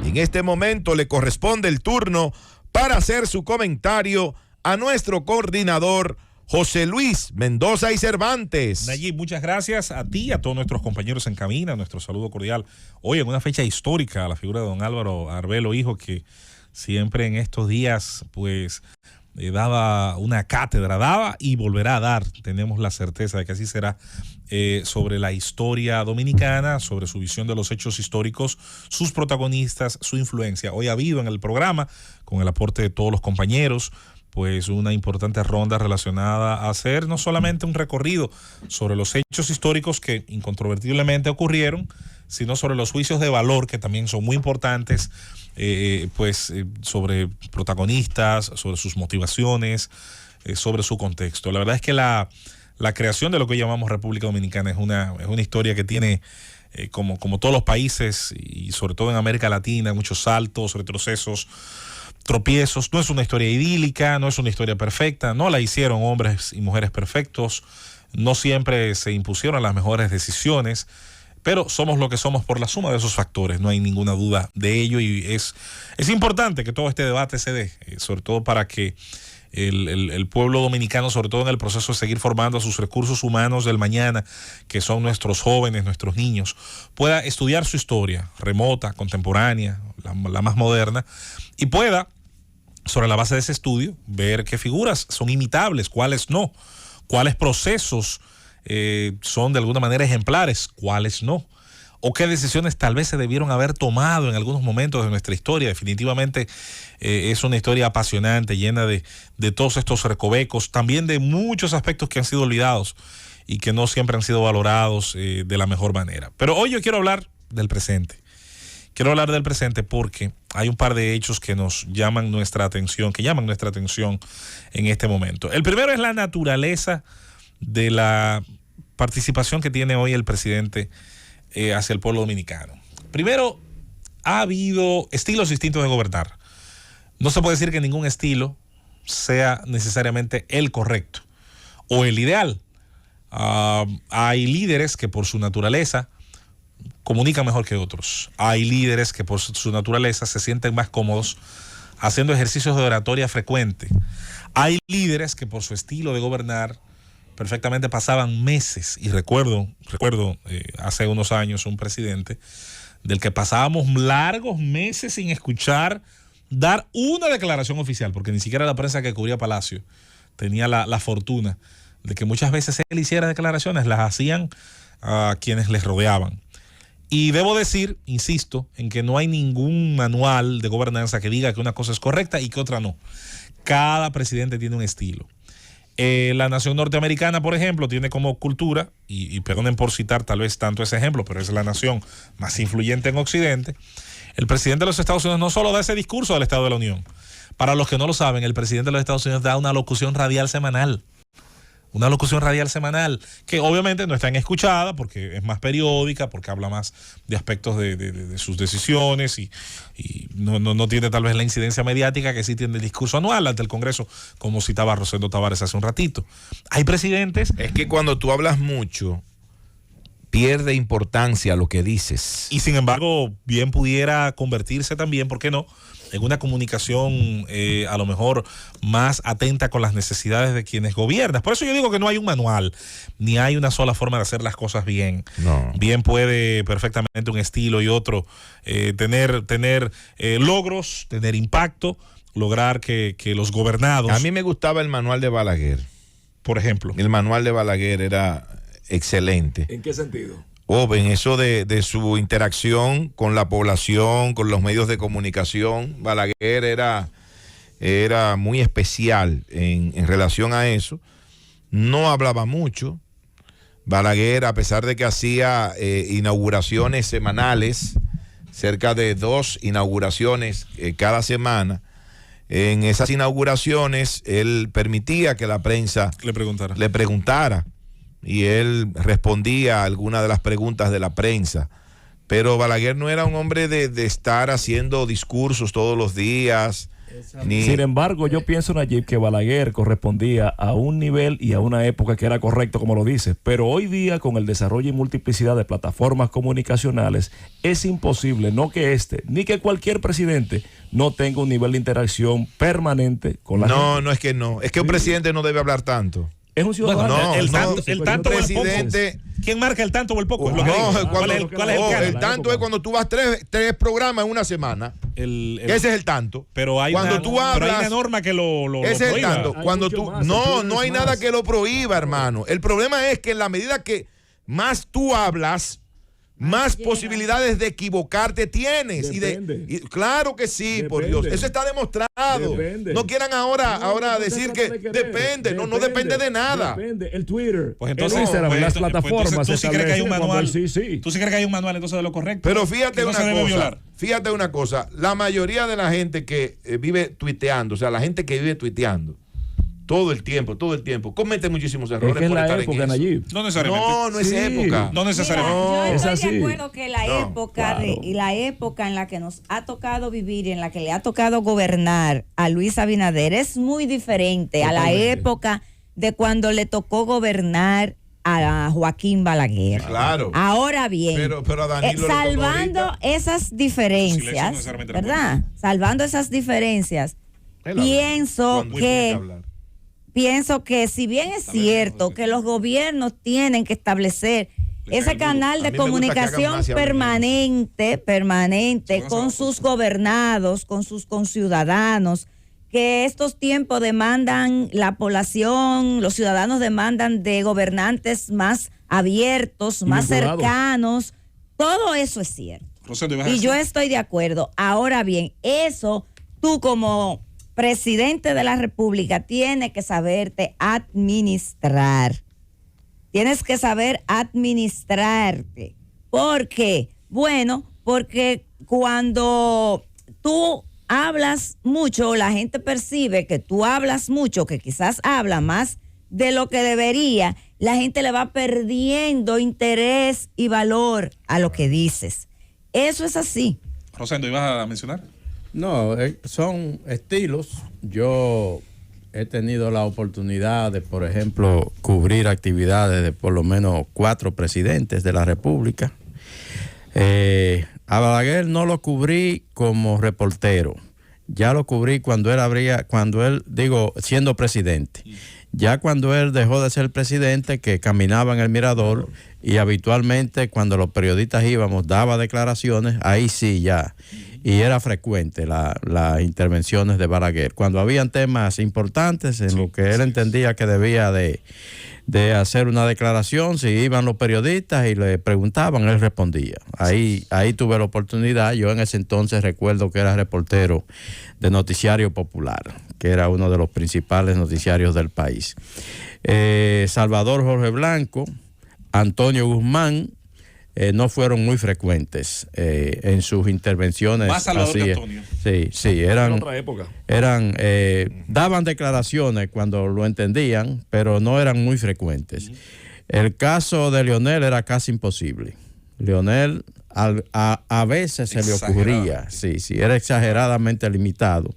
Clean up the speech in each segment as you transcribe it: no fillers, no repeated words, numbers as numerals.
En este momento le corresponde el turno para hacer su comentario a nuestro coordinador José Luis Mendoza y Cervantes. Nayib, muchas gracias a ti y a todos nuestros compañeros en cabina. Nuestro saludo cordial. Hoy en una fecha histórica, la figura de don Álvaro Arbelo, hijo, que siempre en estos días pues daba una cátedra, daba y volverá a dar, tenemos la certeza de que así será, sobre la historia dominicana, sobre su visión de los hechos históricos, sus protagonistas, su influencia. Hoy ha habido en el programa, con el aporte de todos los compañeros, pues una importante ronda relacionada a hacer no solamente un recorrido sobre los hechos históricos que incontrovertiblemente ocurrieron, sino sobre los juicios de valor que también son muy importantes, sobre protagonistas, sobre sus motivaciones, sobre su contexto. La verdad es que la creación de lo que llamamos República Dominicana es una historia que tiene, como todos los países y sobre todo en América Latina, muchos saltos, retrocesos, tropiezos. No es una historia idílica, no es una historia perfecta, no la hicieron hombres y mujeres perfectos, no siempre se impusieron las mejores decisiones, pero somos lo que somos por la suma de esos factores, no hay ninguna duda de ello, y es importante que todo este debate se dé, sobre todo para que el pueblo dominicano, sobre todo en el proceso de seguir formando a sus recursos humanos del mañana, que son nuestros jóvenes, nuestros niños, pueda estudiar su historia remota, contemporánea, la más moderna, y pueda, sobre la base de ese estudio, ver qué figuras son imitables, cuáles no, cuáles procesos son de alguna manera ejemplares, cuáles no, o qué decisiones tal vez se debieron haber tomado en algunos momentos de nuestra historia. Definitivamente es una historia apasionante, llena de todos estos recovecos, también de muchos aspectos que han sido olvidados y que no siempre han sido valorados de la mejor manera. Pero hoy yo quiero hablar del presente. Quiero hablar del presente porque hay un par de hechos que llaman nuestra atención en este momento. El primero es la naturaleza de la participación que tiene hoy el presidente hacia el pueblo dominicano. Primero, ha habido estilos distintos de gobernar. No se puede decir que ningún estilo sea necesariamente el correcto o el ideal. Hay líderes que por su naturaleza comunican mejor que otros. Hay líderes que por su naturaleza se sienten más cómodos haciendo ejercicios de oratoria frecuente. Hay líderes que por su estilo de gobernar perfectamente pasaban meses, y recuerdo hace unos años un presidente del que pasábamos largos meses sin escuchar dar una declaración oficial, porque ni siquiera la prensa que cubría Palacio tenía la fortuna de que muchas veces él hiciera declaraciones, las hacían a quienes les rodeaban. Y debo decir, insisto, en que no hay ningún manual de gobernanza que diga que una cosa es correcta y que otra no. Cada presidente tiene un estilo. La nación norteamericana, por ejemplo, tiene como cultura, y perdonen por citar tal vez tanto ese ejemplo, pero es la nación más influyente en Occidente. El presidente de los Estados Unidos no solo da ese discurso del Estado de la Unión. Para los que no lo saben, el presidente de los Estados Unidos da una locución radial semanal. Una locución radial semanal que obviamente no es tan escuchada porque es más periódica, porque habla más de aspectos de sus decisiones y no tiene tal vez la incidencia mediática que sí tiene el discurso anual ante el Congreso, como citaba Rosendo Tavares hace un ratito. Hay presidentes... Es que cuando tú hablas mucho, pierde importancia lo que dices. Y sin embargo, bien pudiera convertirse también, ¿por qué no?, en una comunicación a lo mejor más atenta con las necesidades de quienes gobiernan. Por eso yo digo que no hay un manual, ni hay una sola forma de hacer las cosas bien. No. Bien puede perfectamente un estilo y otro tener logros, tener impacto, lograr que los gobernados... A mí me gustaba el manual de Balaguer. Por ejemplo. El manual de Balaguer era excelente. ¿En qué sentido? En eso de su interacción con la población, con los medios de comunicación. Balaguer era muy especial en relación a eso. No hablaba mucho. Balaguer, a pesar de que hacía inauguraciones semanales, cerca de 2 inauguraciones cada semana, en esas inauguraciones él permitía que la prensa le preguntara. Y él respondía a algunas de las preguntas de la prensa. Pero Balaguer no era un hombre de estar haciendo discursos todos los días, Sin embargo, yo pienso, Nayib, que Balaguer correspondía a un nivel y a una época que era correcto, como lo dices, pero hoy día, con el desarrollo y multiplicidad de plataformas comunicacionales, es imposible, no que ni que cualquier presidente no tenga un nivel de interacción permanente con la gente. No, es que no. Es que un presidente no debe hablar tanto. Es un ciudadano. El tanto o el poco. ¿Quién marca el tanto o el poco? ¿Cuál es el canon? El tanto es cuando tú vas tres programas en una semana. Ese es el tanto. Pero hay cuando tú hablas, pero hay una norma que lo ese es el prohíba. tanto. Cuando tú no hay nada que lo prohíba, hermano. El problema es que en la medida que más tú hablas, más posibilidades de equivocarte tienes. Y claro que sí, Depende. Por Dios. Eso está demostrado. Depende. No quieran ahora decir que depende. No depende de nada. Depende. El Twitter, pues entonces, el Instagram, las plataformas. ¿Tú sí crees que hay un manual? Sí. ¿Tú sí crees que hay un manual entonces de lo correcto? Pero fíjate no una cosa. Fíjate una cosa. La mayoría de la gente que vive tuiteando, o sea, la gente que vive tuiteando, todo el tiempo, comete muchísimos errores por estar época, en eso. Nayib. No necesariamente. No es época. No necesariamente. Mira, yo estoy es así. de acuerdo que la época en la que nos ha tocado vivir y en la que le ha tocado gobernar a Luis Abinader es muy diferente a la época de cuando le tocó gobernar a Joaquín Balaguer. Claro. Ahora bien, pero a Danilo salvando esas diferencias, ¿verdad? Salvando esas diferencias, pienso que si bien es cierto que los gobiernos tienen que establecer ese canal de comunicación permanente con sus gobernados, con sus conciudadanos, que estos tiempos demandan la población, los ciudadanos demandan de gobernantes más abiertos, más cercanos, todo eso es cierto. Y yo estoy de acuerdo. Ahora bien, eso tú como presidente de la República tienes que saberte administrar. Tienes que saber administrarte. ¿Por qué? Bueno, porque cuando tú hablas mucho, la gente percibe que tú hablas mucho, que quizás habla más de lo que debería, la gente le va perdiendo interés y valor a lo que dices. Eso es así. Rosendo, ¿ibas a mencionar? No, son estilos. Yo he tenido la oportunidad de, por ejemplo, cubrir actividades de por lo menos 4 presidentes de la República. A Balaguer no lo cubrí como reportero. Ya lo cubrí cuando él siendo presidente. Ya cuando él dejó de ser presidente, que caminaba en el mirador y habitualmente cuando los periodistas íbamos daba declaraciones, ahí sí ya. Y era frecuente las intervenciones de Balaguer. Cuando habían temas importantes en lo que él entendía que debía de hacer una declaración, si iban los periodistas y le preguntaban, él respondía. Ahí tuve la oportunidad. Yo en ese entonces recuerdo que era reportero de Noticiario Popular, que era uno de los principales noticiarios del país. Salvador Jorge Blanco, Antonio Guzmán, no fueron muy frecuentes en sus intervenciones. Más Salvador que Antonio. Sí, eran otra época. Daban declaraciones cuando lo entendían, pero no eran muy frecuentes. El caso de Leonel era casi imposible. Leonel a veces se le ocurría, era exageradamente limitado.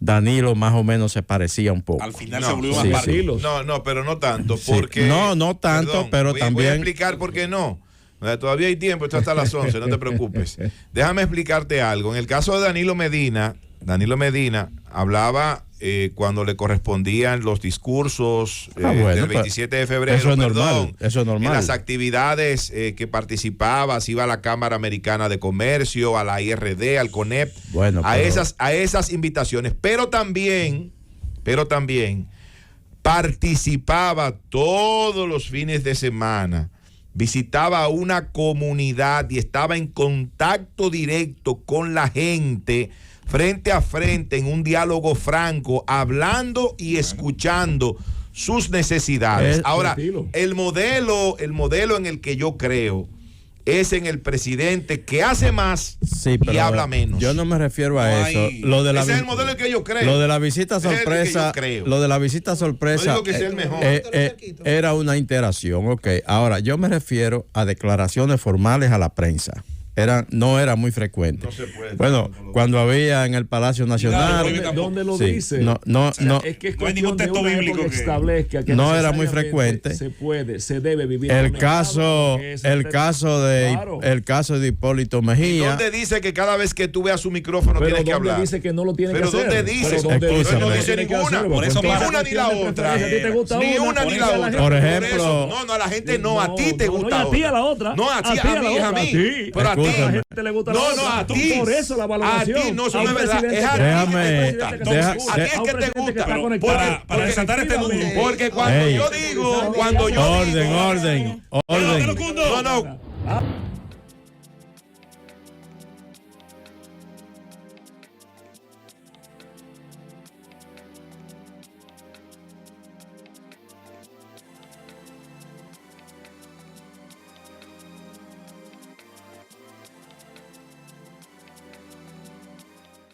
Danilo más o menos se parecía un poco. Al final se volvió más parecido. No, pero no tanto, porque... No tanto, perdón, pero también... Voy a explicar por qué no. Todavía hay tiempo, esto hasta las 11, no te preocupes. Déjame explicarte algo. En el caso de Danilo Medina hablaba cuando le correspondían los discursos del 27 de febrero. Eso es normal. En las actividades que participaba, si iba a la Cámara Americana de Comercio, a la IRD, al CONEP, a esas invitaciones. Pero también participaba todos los fines de semana. Visitaba una comunidad y estaba en contacto directo con la gente, frente a frente, en un diálogo franco, hablando y escuchando sus necesidades. Ahora, el modelo en el que yo creo es en el presidente que hace más y habla menos. Yo no me refiero a eso. Ese es el modelo que yo creo. Lo de la visita sorpresa, No digo que sea el mejor. Era una interacción. Ok, ahora yo me refiero a declaraciones formales a la prensa. no era muy frecuente. No se puede. Bueno, cuando había en el Palacio Nacional, ¿Dónde lo sí, dice? no, Es que es no hay cuestión ningún de texto una bíblico época que- establezca que no era muy necesariamente frecuente. se debe vivir. el en caso, que es el caso de, Claro. el caso de Hipólito Mejía. ¿Dónde dice que cada vez que tú veas su micrófono Pero tienes que ¿dónde hablar? dice que no lo tiene Pero que hacer? ¿dónde dice? Pero ¿dónde Escúchame. No dice tiene que ninguna. hacerlo? Por eso Ni para- una ni la otra. ¿A ti te gusta Ni una ni la otra. Por ejemplo- No, a la gente no, a ti te No, gusta. y a ti a la otra. otra. No, a ti, a mí, la a otra, mí. a ti. Pero a ti. A la Escúchame. gente le gusta la No, otra. no, a ti. Por eso la valoración. A ti no, eso A no un es verdad. presidente Es a que- ti Déjame- que te deja- gusta. A un A ti es que presidente te está gusta. conectado. Para desatar este nudo. Porque cuando Ey. yo digo, cuando yo Orden, digo, orden, orden. no, no.